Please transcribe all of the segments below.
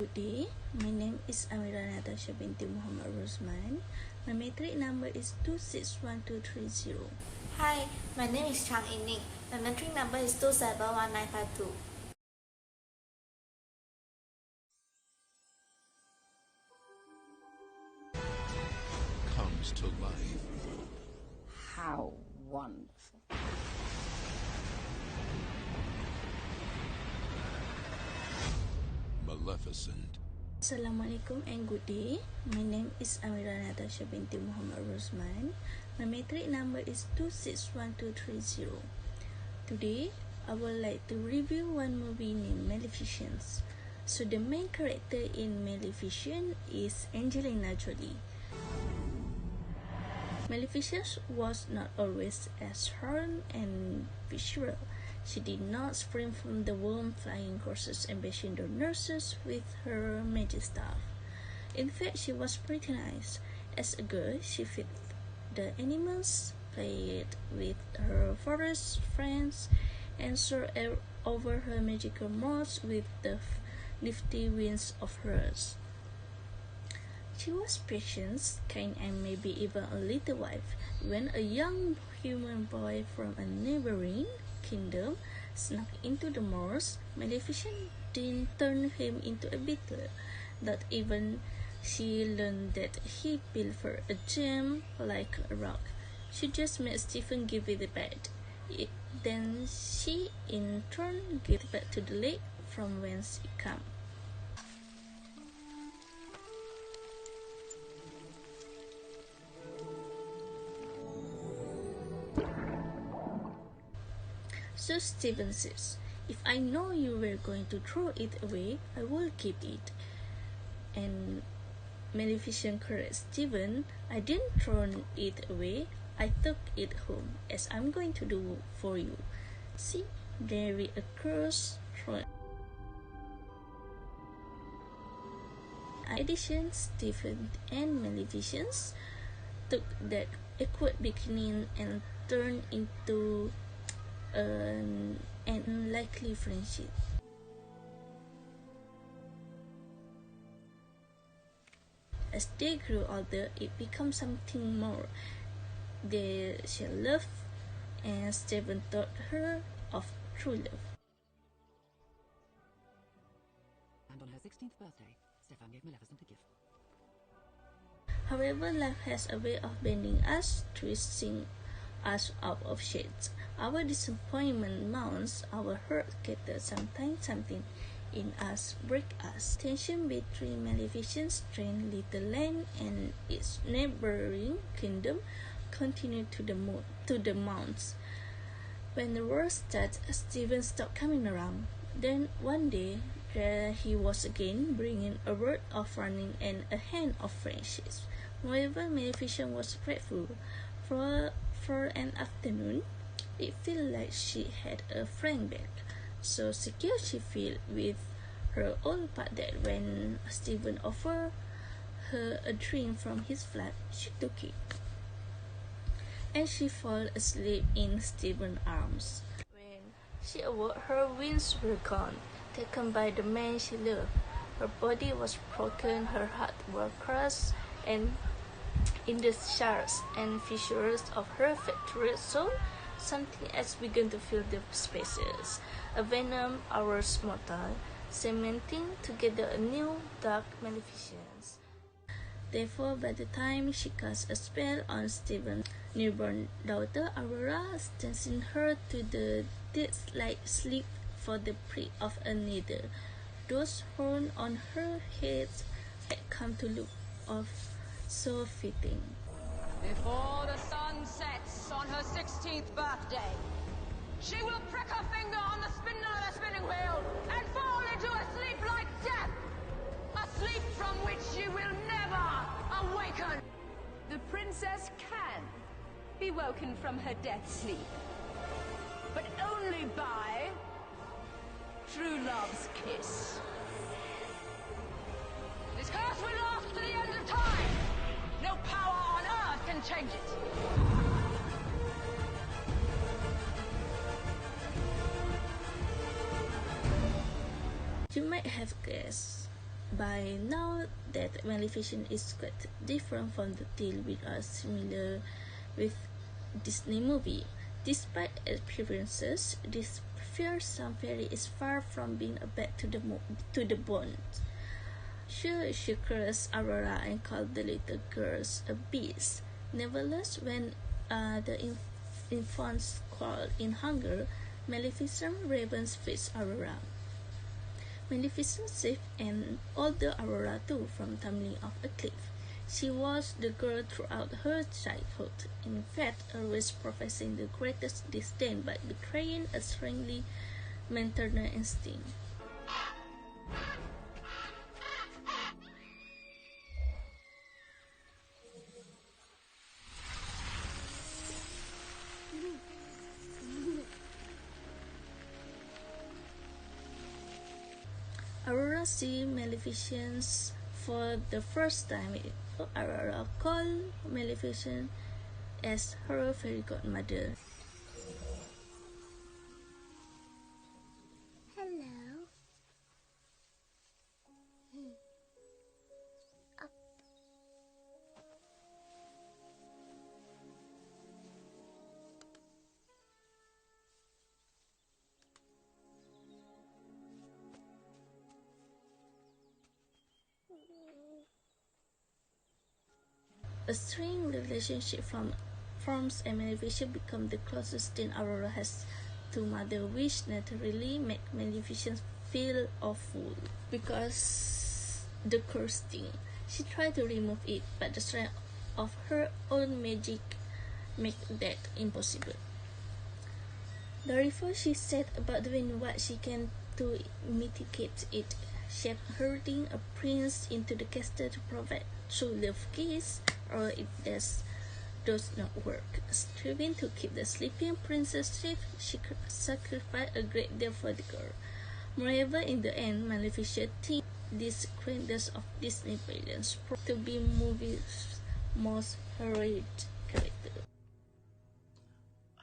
Good day, my name is Amira Natasha binti Muhammad Rosman. My metric number is 261230. Hi, my name is Chang Ining. My metric number is 271952. Comes to life. How wonderful. Maleficent. Assalamualaikum and good day. My name is Amira Natasha binti Muhammad Rosman. My metric number is 261230. Today, I would like to review one movie named Maleficent. So the main character in Maleficent is Angelina Jolie. Maleficent was not always as charming and visual. She did not spring from the womb flying horses and bashing the nurses with her magic staff. In fact, she was pretty nice. As a girl, she fed the animals, played with her forest friends, and soared over her magical moors with the nifty wings of hers. She was patient, kind, and maybe even a little wife. When a young human boy from a neighboring kingdom snuck into the moors, Maleficent didn't turn him into a beetle. Not even she learned that he pilfered a gem like a rock. She just made Stephen give it back. Then she in turn gave it back to the lake from whence it came. So Stephen says, "If I know you were going to throw it away, I will keep it." And Maleficent corrects Stephen, "I didn't throw it away, I took it home, as I'm going to do for you." See, there is a curse thrown. In addition, Stephen and Maleficent took that awkward beginning and turned into an unlikely friendship. As they grew older, it became something more. They shall love, and Stephen taught her of true love. And on her 16th birthday, Stefan gave Maleficent a gift. However, life has a way of bending us, twisting us out of shades. Our disappointment mounts, our hurt gathers, sometimes something in us breaks us. Tension between Maleficent's strange little land and its neighboring kingdom continued to the mounts. When the worst started, Stephen stopped coming around. Then one day, there he was again, bringing a word of warning and a hand of friendship. However, Maleficent was grateful. For an afternoon, it felt like she had a friend back. So secure she felt with her old part that when Stephen offered her a drink from his flask, she took it. And she fell asleep in Stephen's arms. When she awoke, her wings were gone, taken by the man she loved. Her body was broken, her heart was crushed, and in the shards and fissures of her fractured soul, something else began to fill the spaces. A venom, ours mortal, cementing together a new, dark Maleficence. Therefore, by the time she cast a spell on Stephen's newborn daughter, Aurora, sentencing her to the death-like sleep for the prick of a needle, those horns on her head had come to look of so fitting. Before the sun sets on her 16th birthday, she will prick her finger on the spindle of the spinning wheel and fall into a sleep like death, a sleep from which she will never awaken. The princess can be woken from her death sleep, but only by true love's kiss. This curse will last to the end of time. No power on earth can change it. You might have guessed, by now that Maleficent is quite different from the tale we are similar with Disney movie. Despite appearances, this fearsome fairy is far from being a bad to the bone. Sure, she cursed Aurora and called the little girls a beast. Nevertheless, when the infants crawled in hunger, Maleficent ravens feeds Aurora. Maleficent saved an older Aurora too from tumbling off a cliff. She was the girl throughout her childhood, in fact always professing the greatest disdain but betraying a strongly maternal instinct. Aurora sees Maleficent for the first time. Aurora called Maleficent as her fairy godmother. Hello. Up. A strained relationship forms and Maleficent becomes the closest thing Aurora has to Mother, which naturally makes Maleficent feel awful because the curse thing. She tried to remove it, but the strength of her own magic makes that impossible. Therefore, she set about doing what she can to mitigate it. She herding a prince into the castle to provide true love kiss, or it does not work. Striving to keep the sleeping princess safe, she sacrificed a great deal for the girl. Moreover, in the end, Maleficent thinks this grandest of Disney villains proved to be movie's most heroic character.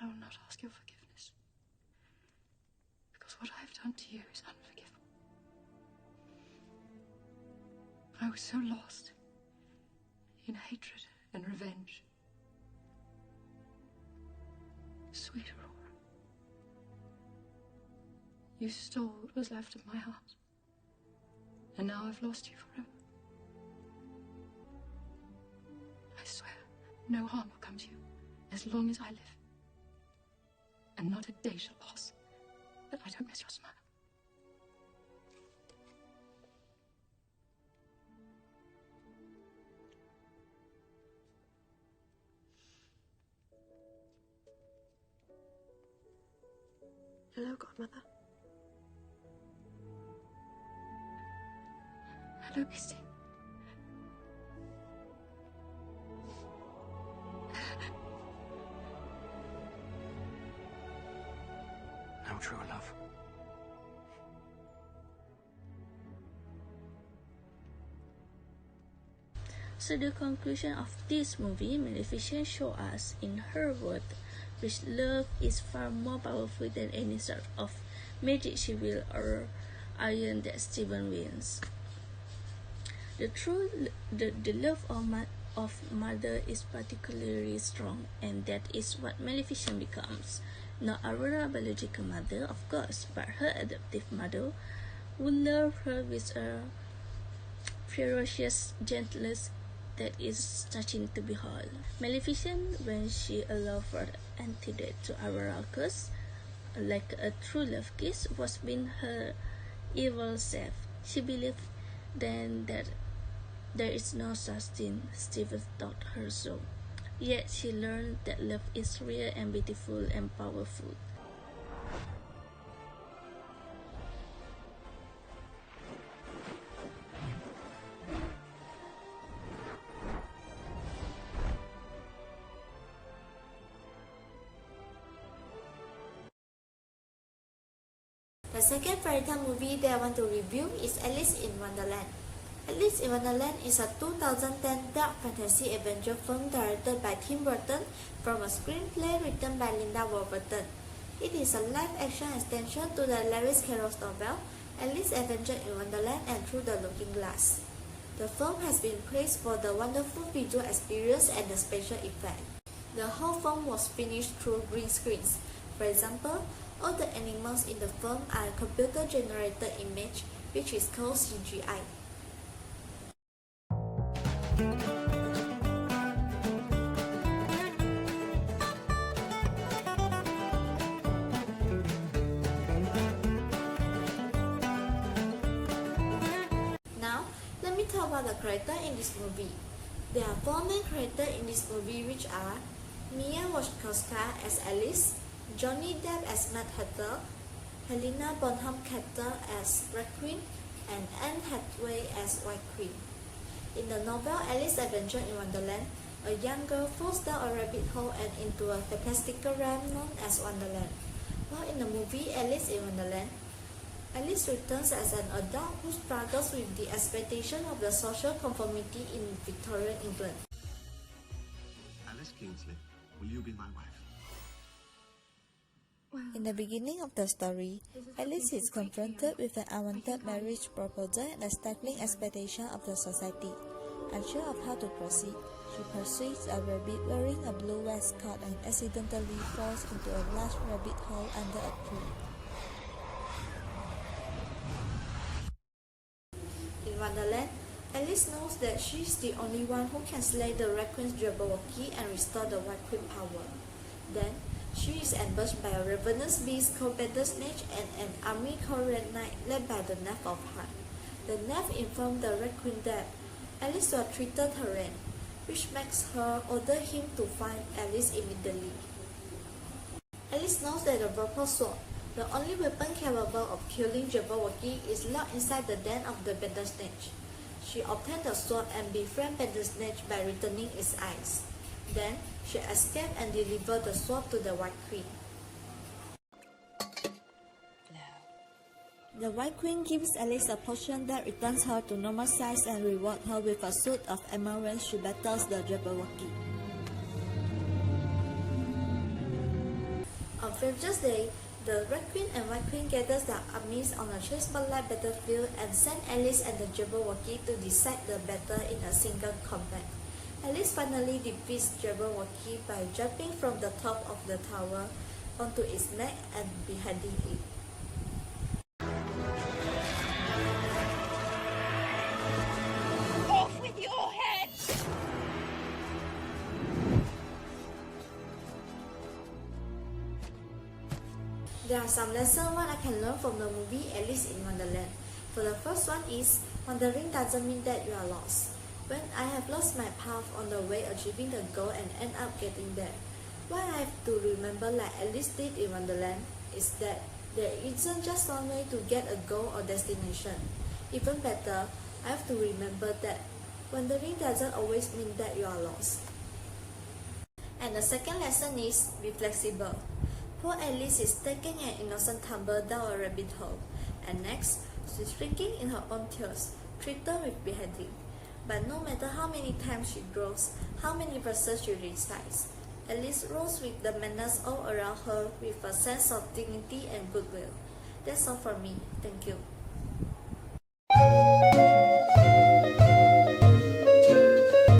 I will not ask your forgiveness, because what I have done to you is unforgivable. I was so lost in hatred and revenge. Sweet Aurora, you stole what was left of my heart, and now I've lost you forever. I swear no harm will come to you as long as I live, and not a day shall pass that I don't miss your smile. Hello, Godmother. Hello, Misty. No true love. So the conclusion of this movie, Maleficent shows us in her words which love is far more powerful than any sort of magic she will or iron that Stephen wins. The love of mother is particularly strong, and that is what Maleficent becomes. Not Aurora biological mother, of course, but her adoptive mother, who loved her with a ferocious gentleness that is touching to behold. Maleficent, when she allowed for the antidote to Aurora's curse, like a true love kiss, was being her evil self. She believed then that there is no such thing. Stephen taught her so. Yet she learned that love is real and beautiful and powerful. The second fairy tale movie that I want to review is Alice in Wonderland. Alice in Wonderland is a 2010 dark fantasy adventure film directed by Tim Burton from a screenplay written by Linda Warburton. It is a live-action extension to the Lewis Carroll's novel, Alice Adventure in Wonderland and Through the Looking Glass. The film has been praised for the wonderful visual experience and the special effects. The whole film was finished through green screens. For example, all the animals in the film are computer-generated image, which is called CGI. Now, let me talk about the characters in this movie. There are 4 main characters in this movie, which are Mia Wasikowska as Alice, Johnny Depp as Mad Hatter, Helena Bonham Carter as Red Queen, and Anne Hathaway as White Queen. In the novel Alice Adventure in Wonderland, a young girl falls down a rabbit hole and into a fantastical realm known as Wonderland. While in the movie Alice in Wonderland, Alice returns as an adult who struggles with the expectation of the social conformity in Victorian England. Alice Kingsley, will you be my wife? In the beginning of the story, Alice is confronted with an unwanted marriage proposal and the stifling expectation of the society. Unsure of how to proceed, she pursues a rabbit wearing a blue waistcoat and accidentally falls into a large rabbit hole under a tree. In Wonderland, Alice knows that she is the only one who can slay the Red Queen's Jabberwocky and restore the White Queen power. Then, she is ambushed by a ravenous beast called Bandersnatch and an army called Red Knight led by the Knave of Heart. The Knave informed the Red Queen that Alice was treated her reign, which makes her order him to find Alice immediately. Alice knows that the purple sword, the only weapon capable of killing Jabberwocky, is locked inside the den of the Bandersnatch. She obtained the sword and befriended Bandersnatch by returning its eyes. Then, she escaped and delivered the sword to the White Queen. The White Queen gives Alice a potion that returns her to normal size and rewards her with a suit of armor when she battles the Jabberwocky. On Avengers Day, the Red Queen and White Queen gathers their armies on a spotlight battlefield and send Alice and the Jabberwocky to decide the battle in a single combat. Alice finally defeats Jabberwocky by jumping from the top of the tower onto its neck and beheading it. Off with your head! There are some lessons one I can learn from the movie Alice in Wonderland. For the first one is, wandering doesn't mean that you are lost. When I have lost my path on the way achieving the goal and end up getting there, what I have to remember, like Alice did in Wonderland, is that there isn't just one way to get a goal or destination. Even better, I have to remember that wandering doesn't always mean that you are lost. And the second lesson is, be flexible. Poor Alice is taking an innocent tumble down a rabbit hole, and next, she's drinking in her own tears, threatened with beheading. But no matter how many times she draws, how many verses she recites, Alice rolls with the madness all around her with a sense of dignity and goodwill. That's all for me. Thank you.